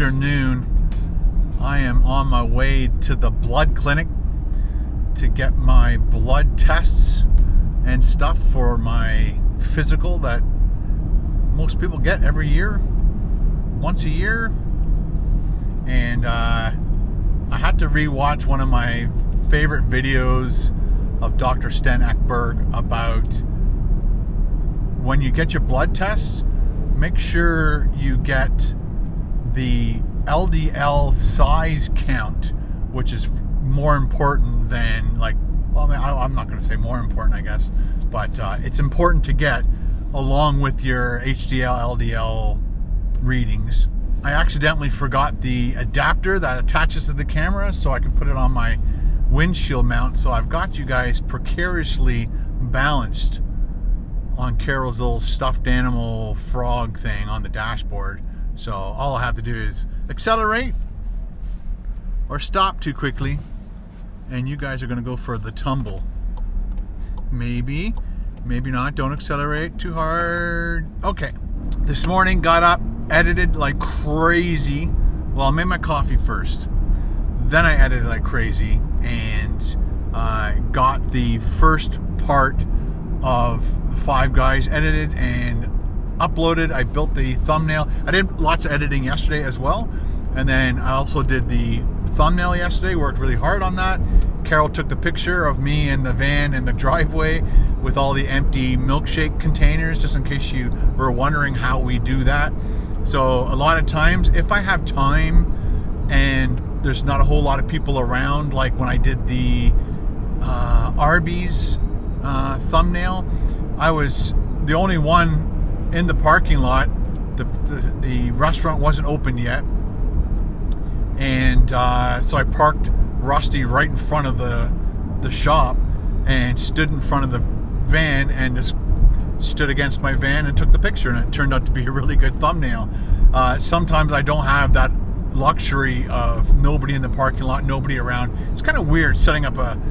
afternoon. I am on my way to the blood clinic to get my blood tests and stuff for my physical that most people get every year, once a year. And I had to rewatch one of my favorite videos of Dr. Sten Ekberg about when you get your blood tests, make sure you get the LDL size count, which is more important than I'm not going to say more important, I guess, but it's important to get along with your HDL, LDL readings. I accidentally forgot the adapter that attaches to the camera so I can put it on my windshield mount, so I've got you guys precariously balanced on Carol's little stuffed animal frog thing on the dashboard. So all I have to do is accelerate or stop too quickly, and you guys are going to go for the tumble. Maybe not. Don't accelerate too hard. Okay. This morning, got up, edited like crazy. Well, I made my coffee first. Then I edited like crazy and got the first part of Five Guys edited and uploaded. I built the thumbnail. I did lots of editing yesterday as well. And then I also did the thumbnail yesterday, worked really hard on that. Carol took the picture of me in the van in the driveway with all the empty milkshake containers, just in case you were wondering how we do that. So a lot of times, if I have time and there's not a whole lot of people around, like when I did the Arby's thumbnail, I was the only one in the parking lot. The restaurant wasn't open yet. And so I parked Rusty right in front of the shop and stood in front of the van and just stood against my van and took the picture, and it turned out to be a really good thumbnail. Sometimes I don't have that luxury of nobody in the parking lot, nobody around. It's kind of weird setting up a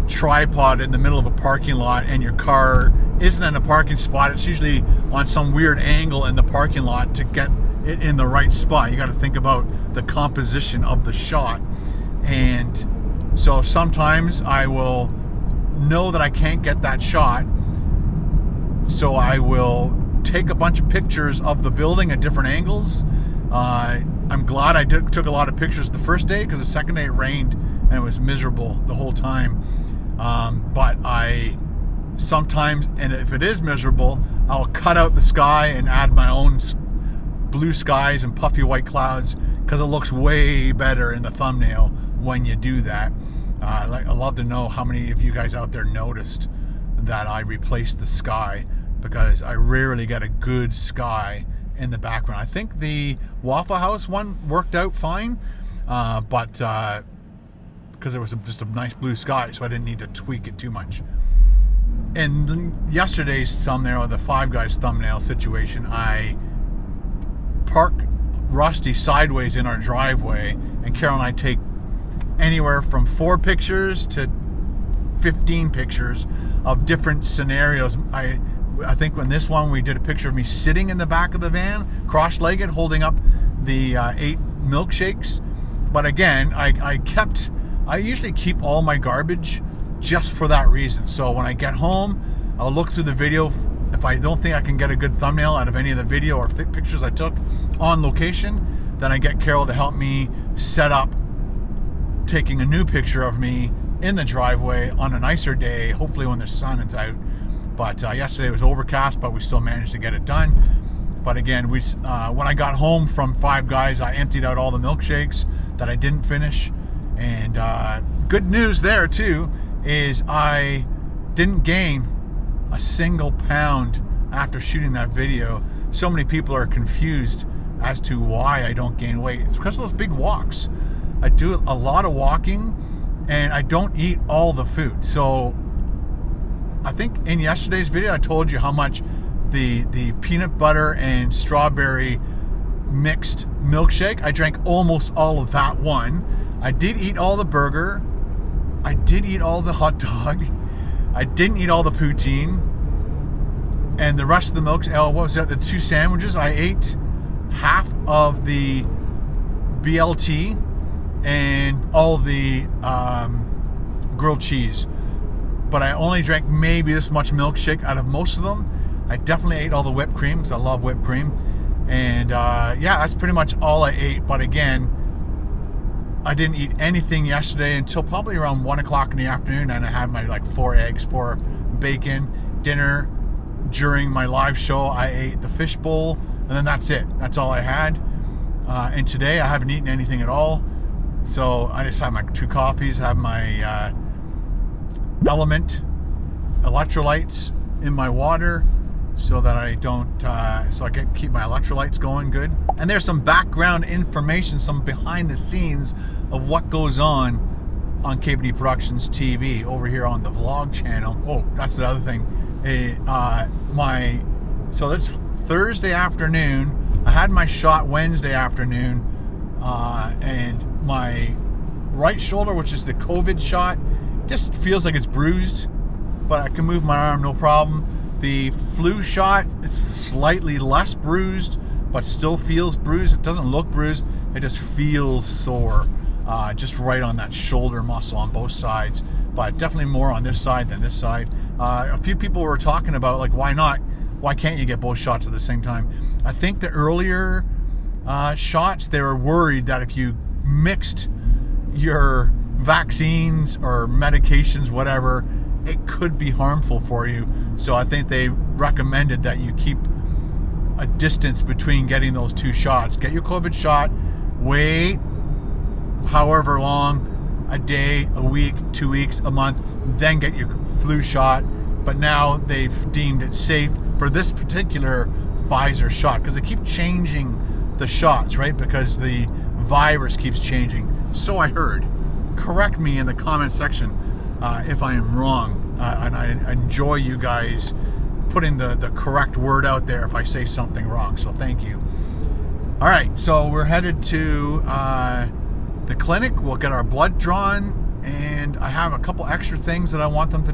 tripod in the middle of a parking lot and your car isn't in a parking spot. It's usually on some weird angle in the parking lot to get it in the right spot. You got to think about the composition of the shot. And so sometimes I will know that I can't get that shot, so I will take a bunch of pictures of the building at different angles. I'm glad I took a lot of pictures the first day, because the second day it rained and it was miserable the whole time. But I sometimes, and if it is miserable, I'll cut out the sky and add my own blue skies and puffy white clouds, because it looks way better in the thumbnail when you do that. I'd love to know how many of you guys out there noticed that I replaced the sky, because I rarely get a good sky in the background. I think the Waffle House one worked out fine, but because it was just a nice blue sky, so I didn't need to tweak it too much. In yesterday's thumbnail, the Five Guys thumbnail situation, I parked Rusty sideways in our driveway, and Carol and I take anywhere from 4 pictures to 15 pictures of different scenarios. I think when this one, we did a picture of me sitting in the back of the van, cross-legged, holding up the 8 milkshakes. But again, I usually keep all my garbage just for that reason. So when I get home, I'll look through the video. If I don't think I can get a good thumbnail out of any of the video or pictures I took on location, then I get Carol to help me set up taking a new picture of me in the driveway on a nicer day, hopefully when the sun is out. But yesterday it was overcast, but we still managed to get it done. But again, when I got home from Five Guys, I emptied out all the milkshakes that I didn't finish. And good news there too is I didn't gain a single pound after shooting that video. So many people are confused as to why I don't gain weight. It's because of those big walks. I do a lot of walking, and I don't eat all the food. So I think in yesterday's video I told you how much the peanut butter and strawberry mixed milkshake, I drank almost all of that one. I did eat all the burger. I did eat all the hot dog. I didn't eat all the poutine. And the rest of the milk, what was that? The 2 sandwiches. I ate half of the BLT and all the grilled cheese. But I only drank maybe this much milkshake out of most of them. I definitely ate all the whipped cream because I love whipped cream. And yeah, that's pretty much all I ate. But again, I didn't eat anything yesterday until probably around 1 o'clock in the afternoon, and I had my like 4 eggs, 4 bacon. Dinner during my live show, I ate the fish bowl, and then that's it. That's all I had. And today I haven't eaten anything at all. So I just have my 2 coffees, have my Element electrolytes in my water, so that I don't, so I can keep my electrolytes going good. And there's some background information, some behind the scenes of what goes on KBD Productions TV over here on the vlog channel. Oh, that's the other thing. So that's Thursday afternoon. I had my shot Wednesday afternoon, and my right shoulder, which is the COVID shot, just feels like it's bruised, but I can move my arm no problem. The flu shot is slightly less bruised, but still feels bruised. It doesn't look bruised. It just feels sore, just right on that shoulder muscle on both sides, but definitely more on this side than this side. A few people were talking about, like, why not? Why can't you get both shots at the same time? I think the earlier shots, they were worried that if you mixed your vaccines or medications, whatever, it could be harmful for you. So I think they recommended that you keep a distance between getting those 2 shots. Get your COVID shot, wait however long, a day, a week, 2 weeks, a month, then get your flu shot. But now they've deemed it safe for this particular Pfizer shot, because they keep changing the shots, right? Because the virus keeps changing. So I heard. Correct me in the comment section if I am wrong, and I enjoy you guys putting the correct word out there if I say something wrong, so thank you. All right, so we're headed to the clinic. We'll get our blood drawn, and I have a couple extra things that I want them to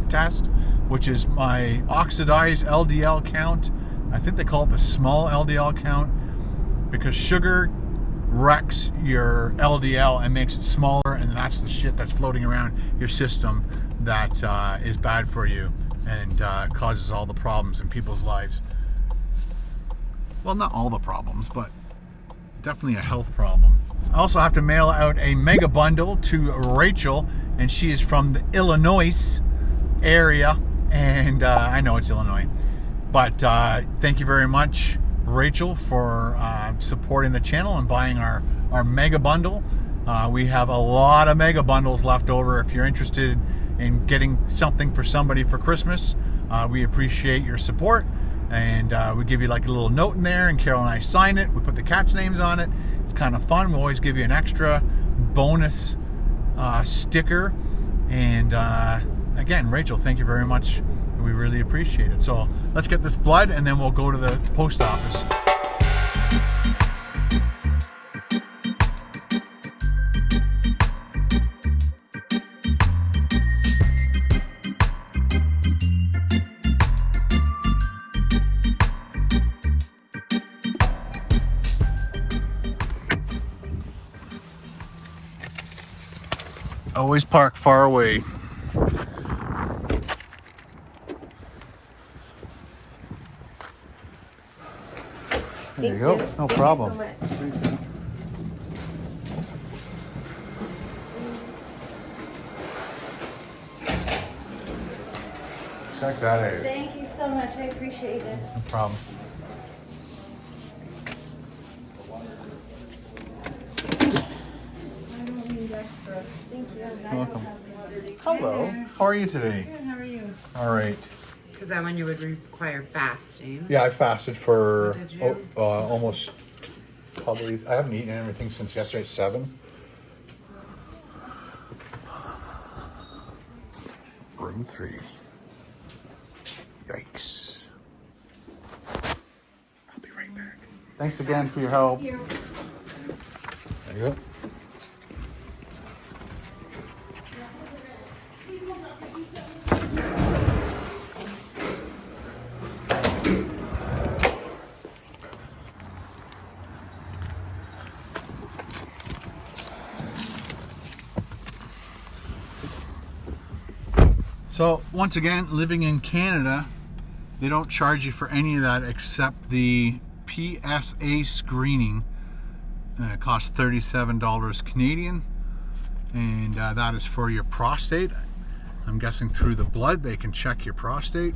test, which is my oxidized LDL count. I think they call it the small LDL count, because sugar wrecks your LDL and makes it smaller, and that's the shit that's floating around your system that is bad for you and causes all the problems in people's lives. Well, not all the problems, but definitely a health problem. I also have to mail out a mega bundle to Rachel, and she is from the Illinois area, and I know it's Illinois, but thank you very much, Rachel, for supporting the channel and buying our mega bundle. We have a lot of mega bundles left over. If you're interested in getting something for somebody for Christmas, we appreciate your support, and we give you like a little note in there, and Carol and I sign it. We put the cats' names on it. It's kind of fun. We always give you an extra bonus sticker, and again, Rachel, thank you very much. We really appreciate it. So let's get this blood, and then we'll go to the post office. Always park far away. There you go. No problem. Thank you so much. Check that out. Thank you so much. I appreciate it. No problem. I don't need extra. Thank you. You're welcome. Hello. How are you today? Good. How are you? All right. Is that when you would require fasting? Yeah, I fasted for Did you? almost, probably, I haven't eaten anything since yesterday at 7. Room 3. Yikes. I'll be right back. Thanks again for your help. Here. There you go. So once again, living in Canada, they don't charge you for any of that except the PSA screening. It costs $37 Canadian, and that is for your prostate. I'm guessing through the blood they can check your prostate.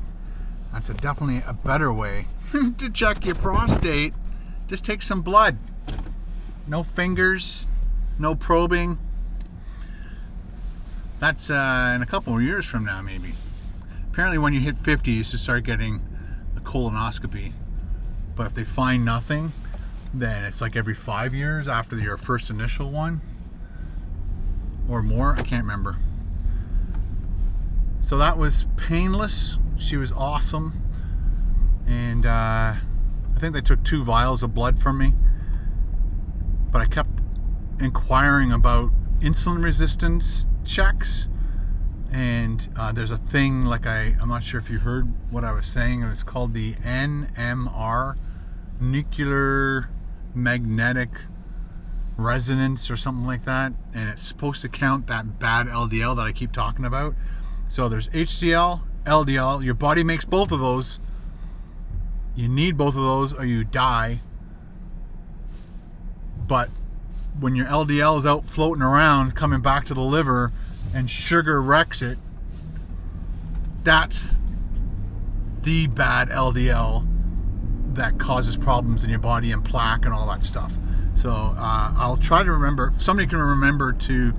That's definitely a better way to check your prostate. Just take some blood. No fingers, no probing. That's in a couple of years from now, maybe. Apparently when you hit 50, you should start getting a colonoscopy. But if they find nothing, then it's like every 5 years after your first initial one. Or more, I can't remember. So that was painless. She was awesome. And I think they took 2 vials of blood from me. But I kept inquiring about insulin resistance checks, and there's a thing like I'm not sure if you heard what I was saying. It was called the NMR, nuclear magnetic resonance or something like that, and it's supposed to count that bad LDL that I keep talking about. So there's HDL, LDL. Your body makes both of those. You need both of those or you die. But when your LDL is out floating around, coming back to the liver, and sugar wrecks it, that's the bad LDL that causes problems in your body and plaque and all that stuff. So I'll try to remember. If somebody can remember to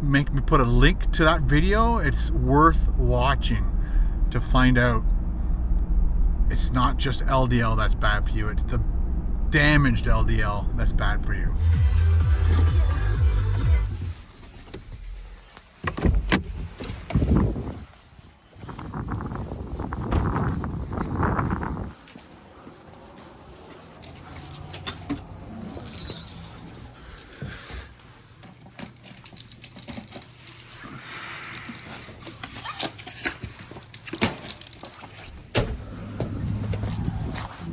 make me put a link to that video, it's worth watching to find out it's not just LDL that's bad for you, it's the damaged LDL that's bad for you.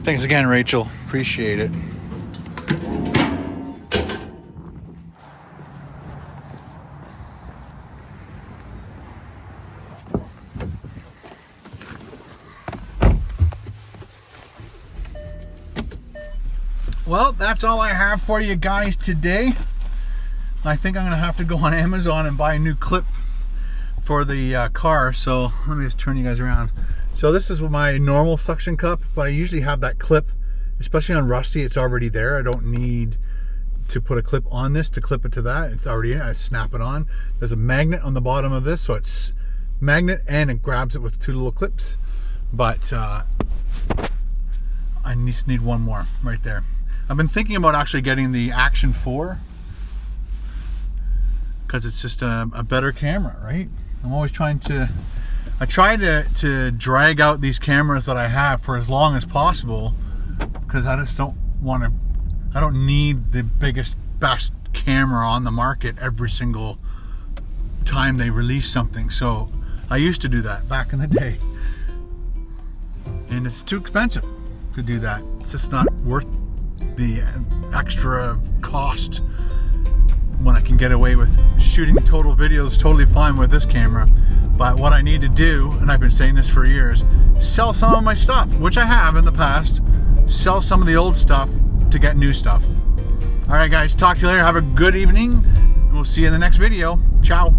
Thanks again, Rachel. Appreciate it. Well, that's all I have for you guys today. I think I'm going to have to go on Amazon and buy a new clip for the car. So let me just turn you guys around. So this is my normal suction cup, but I usually have that clip, especially on Rusty. It's already there. I don't need to put a clip on this to clip it to that. It's already in. I snap it on. There's a magnet on the bottom of this, so it's magnet and it grabs it with 2 little clips. But I just need one more right there. I've been thinking about actually getting the Action 4 because it's just a better camera, right? I'm always trying to... I try to drag out these cameras that I have for as long as possible because I just don't want to... I don't need the biggest, best camera on the market every single time they release something. So I used to do that back in the day. And it's too expensive to do that. It's just not worth the extra cost when I can get away with shooting total videos totally fine with this camera. But what I need to do, and I've been saying this for years, sell some of my stuff, which I have in the past. Sell some of the old stuff to get new stuff. All right, guys, talk to you later. Have a good evening, and we'll see you in the next video. Ciao.